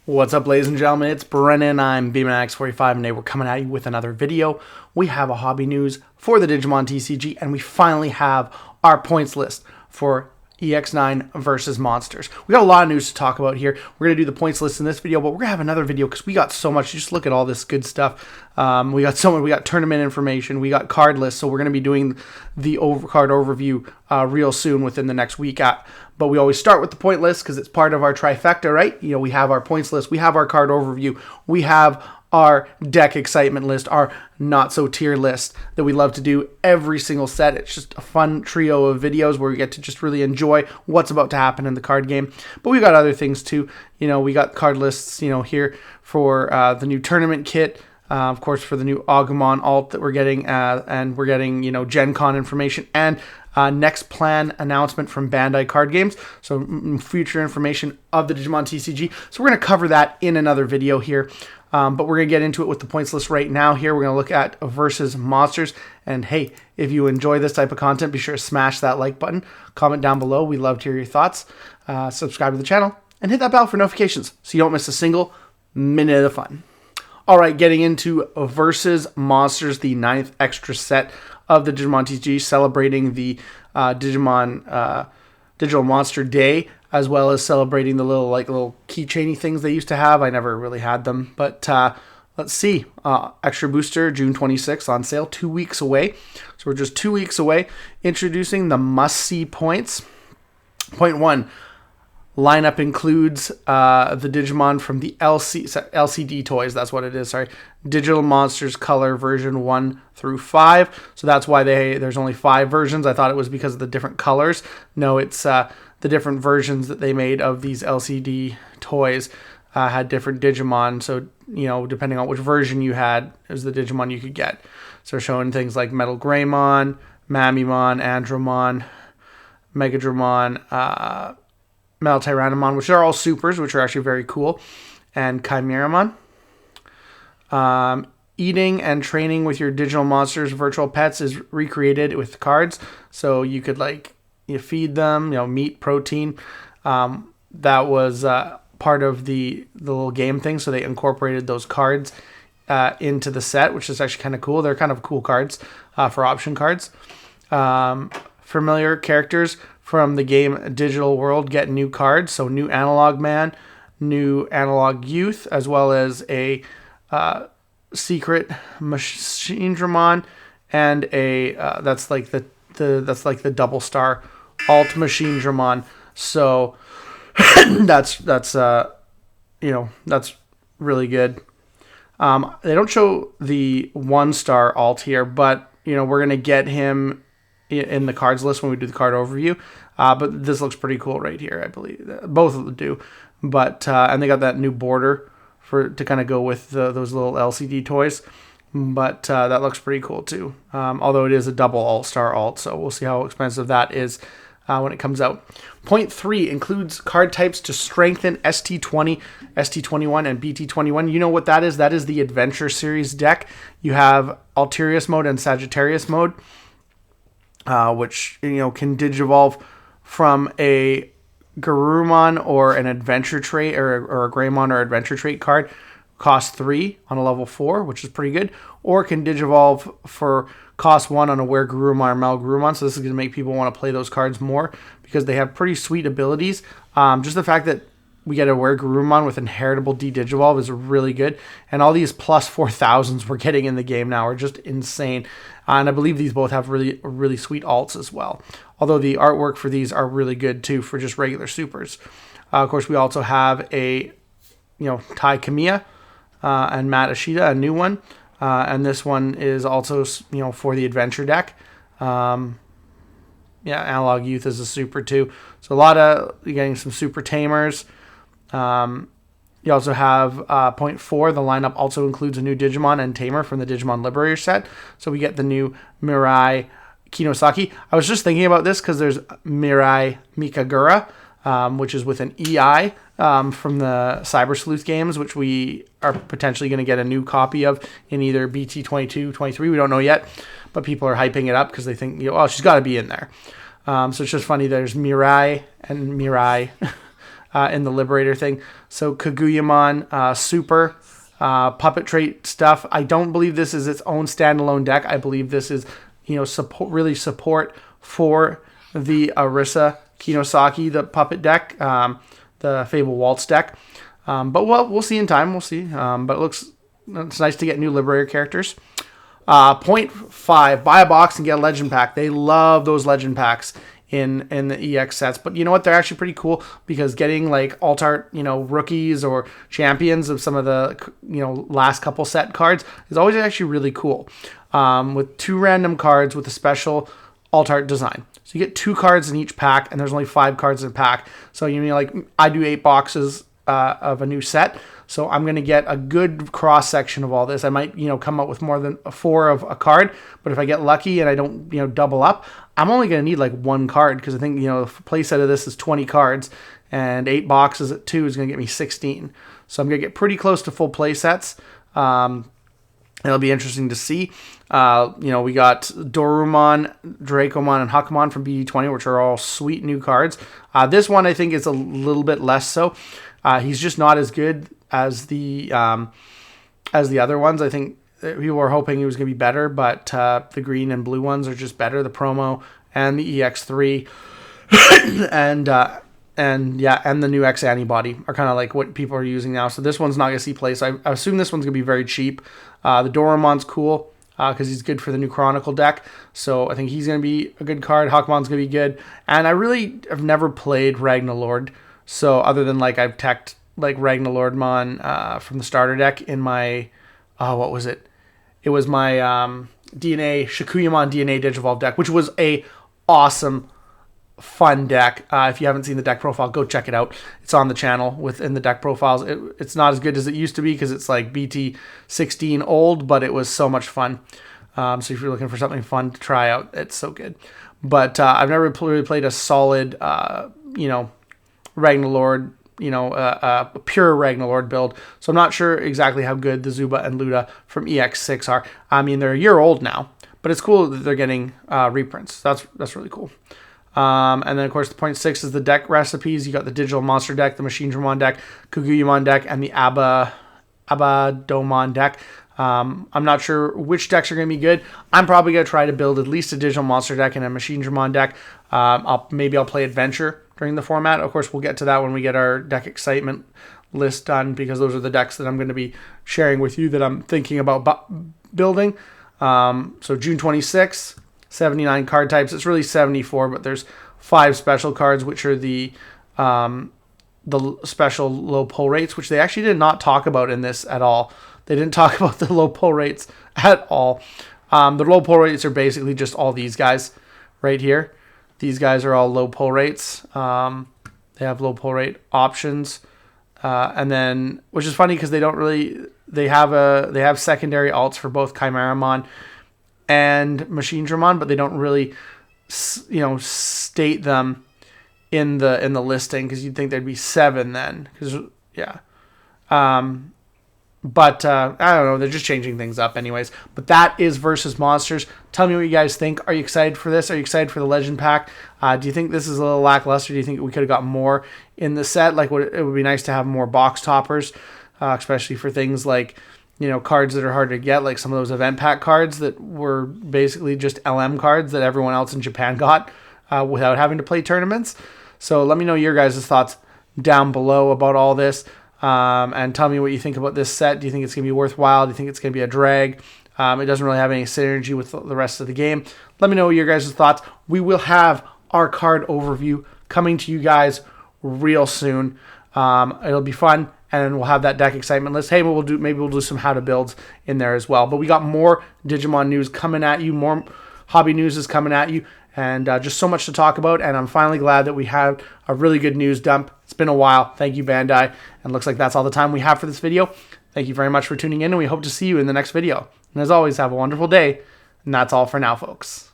What's up, ladies and gentlemen? It's Brennan. I'm BMAX45, and today we're coming at you with another video. We have a hobby news for the Digimon TCG, and we finally have our points list for EX9 versus Monsters. We got a lot of news to talk about here. We're going to do the points list in this video, but we're going to have another video because we got so much. Just look at all this good stuff. We got tournament information. We got card lists, so we're going to be doing the card overview real soon within the next week. But we always start with the point list because it's part of our trifecta, right? You know, we have our points list, we have our card overview, we have our deck excitement list, our not so tier list that we love to do every single set. It's just a fun trio of videos where we get to just really enjoy what's about to happen in the card game. But we got other things too. You know, we got card lists, you know, here for the new tournament kit. Of course, for the new Agumon alt that we're getting, and we're getting, you know, Gen Con information and next plan announcement from Bandai Card Games. So future information of the Digimon TCG. So we're going to cover that in another video here. But we're going to get into it with the points list right now here. We're going to look at versus Monsters. And hey, if you enjoy this type of content, be sure to smash that like button. Comment down below. We'd love to hear your thoughts. Subscribe to the channel and hit that bell for notifications so you don't miss a single minute of the fun. All right, getting into versus Monsters, the 9th extra set of the Digimon TCG, celebrating the Digimon Digital Monster Day, as well as celebrating the little keychainy things they used to have. I never really had them, but let's see. Extra Booster, June 26th on sale, 2 weeks away. So we're just 2 weeks away. Introducing the must-see points. Point 1. Lineup includes the Digimon from the LCD toys. That's what it is. Sorry, Digital Monsters Color version 1 through 5. So that's why there's only 5 versions. I thought it was because of the different colors. No, it's the different versions that they made of these LCD toys had different Digimon. So, you know, depending on which version you had, is the Digimon you could get. So showing things like Metal Greymon, Mamimon, Andromon, Megadramon, Metal Tyrannomon, which are all supers, which are actually very cool, and Chimeramon. Eating and training with your digital monsters, virtual pets, is recreated with cards. So you could you feed them, you know, meat, protein. That was part of the little game thing. So they incorporated those cards into the set, which is actually kind of cool. They're kind of cool cards for option cards. Familiar characters from the game Digital World get new cards. So new Analog Man, new Analog Youth, as well as a secret Machine Dramon, and a that's like the double star alt Machine Dramon. So that's you know, that's really good. They don't show the 1-star alt here, but you know, we're gonna get him in the cards list when we do the card overview. But this looks pretty cool right here, I believe. Both of them do. But and they got that new border to kind of go with those little LCD toys. But that looks pretty cool too. Although it is a double all-star alt, so we'll see how expensive that is when it comes out. Point 3 includes card types to strengthen ST20, ST21, and BT21. You know what that is? That is the Adventure Series deck. You have Alterius mode and Sagittarius mode, which, you know, can digivolve from a Garurumon or an adventure trait, or a Greymon or adventure trait card. Cost 3 on a level 4, which is pretty good. Or can digivolve for cost 1 on a Were Garurumon or Mal Garurumon. So this is going to make people want to play those cards more because they have pretty sweet abilities. Just the fact that we get a Were Garurumon with inheritable D-Digivolve is really good. And all these plus 4,000s we're getting in the game now are just insane. And I believe these both have really sweet alts as well. Although the artwork for these are really good too for just regular supers. Of course, we also have a, you know, Tai Kamiya and Matt Ashita, a new one. And this one is also, you know, for the adventure deck. Yeah, Analog Youth is a super too. So you're getting some super tamers. You also have point 4. The lineup also includes a new Digimon and Tamer from the Digimon Liberator set. So we get the new Mirai Kinosaki. I was just thinking about this because there's Mirai Mikagura, which is with an EI from the Cyber Sleuth games, which we are potentially going to get a new copy of in either BT22, 23. We don't know yet, but people are hyping it up because they think, you know, oh, she's got to be in there. So it's just funny. There's Mirai and Mirai in the Liberator thing. So Kaguyamon Super puppet trait stuff. I don't believe this is its own standalone deck. I believe this is, support for the Arisa Kinosaki, the puppet deck, the Fable Waltz deck. But we'll see in time. We'll see. But it's nice to get new Liberator characters. Point 5, buy a box and get a legend pack. They love those legend packs in the EX sets. But you know what? They're actually pretty cool because getting like alt art, rookies or champions of some of the, last couple set cards is always actually really cool. With 2 random cards with a special alt art design. So you get 2 cards in each pack, and there's only 5 cards in a pack. So I do 8 boxes of a new set. So I'm going to get a good cross section of all this. I might, come up with more than 4 of a card, but if I get lucky and I don't, double up, I'm only going to need like 1 card because I think, the play set of this is 20 cards and 8 boxes at 2 is going to get me 16. So I'm going to get pretty close to full play sets. It'll be interesting to see. We got Dorumon, Dracomon, and Huckamon from BD20, which are all sweet new cards. This one I think is a little bit less so. He's just not as good as the other ones. I think people were hoping he was going to be better, but the green and blue ones are just better. The promo and the EX3 and the new X antibody are kind of like what people are using now. So this one's not going to see play. So I assume this one's going to be very cheap. The Doraemon's cool because he's good for the new Chronicle deck. So I think he's going to be a good card. Hawkmon's going to be good. And I really have never played Ragnalord. So other than I've teched Ragnalordmon from the starter deck in my, what was it? It was my Shikuyamon DNA Digivolve deck, which was a awesome, fun deck. If you haven't seen the deck profile, go check it out. It's on the channel within the deck profiles. It's not as good as it used to be because it's like BT16 old, but it was so much fun. So if you're looking for something fun to try out, it's so good. But I've never really played a solid, Ragnalord, a pure Ragnalord build. So I'm not sure exactly how good the Zuba and Luda from EX6 are. I mean, they're a year old now, but it's cool that they're getting reprints. That's really cool. And then, of course, the point 6 is the deck recipes. You got the Digital Monster deck, the Machine Dramon deck, Kaguyamon deck, and the Abadomon deck. I'm not sure which decks are going to be good. I'm probably going to try to build at least a Digital Monster deck and a Machine Dramon deck. Maybe I'll play Adventure during the format. Of course, we'll get to that when we get our deck excitement list done because those are the decks that I'm going to be sharing with you that I'm thinking about building. So June 26th, 79 card types. It's really 74, but there's 5 special cards, which are the special low pull rates, which they actually did not talk about in this at all. They didn't talk about the low pull rates at all. The low pull rates are basically just all these guys right here. These guys are all low pull rates. They have low pull rate options. And then, which is funny because they have secondary alts for both Chimeramon and Machine Dramon, but they don't really, state them in the listing because you'd think there'd be 7 then. But I don't know. They're just changing things up anyways. But that is Versus Monsters. Tell me what you guys think. Are you excited for this? Are you excited for the Legend Pack? Do you think this is a little lackluster? Do you think we could have got more in the set? It would be nice to have more box toppers, especially for things like, cards that are hard to get, like some of those event pack cards that were basically just LM cards that everyone else in Japan got without having to play tournaments. So let me know your guys' thoughts down below about all this. And tell me what you think about this set. Do you think it's going to be worthwhile? Do you think it's going to be a drag? It doesn't really have any synergy with the rest of the game. Let me know your guys' thoughts. We will have our card overview coming to you guys real soon. It'll be fun, and we'll have that deck excitement list. Hey, maybe we'll do some how to builds in there as well. But we got more Digimon news coming at you. More hobby news is coming at you. And just so much to talk about, and I'm finally glad that we had a really good news dump. It's been a while. Thank you, Bandai. And looks like that's all the time we have for this video. Thank you very much for tuning in, and we hope to see you in the next video. And as always, have a wonderful day. And that's all for now, folks.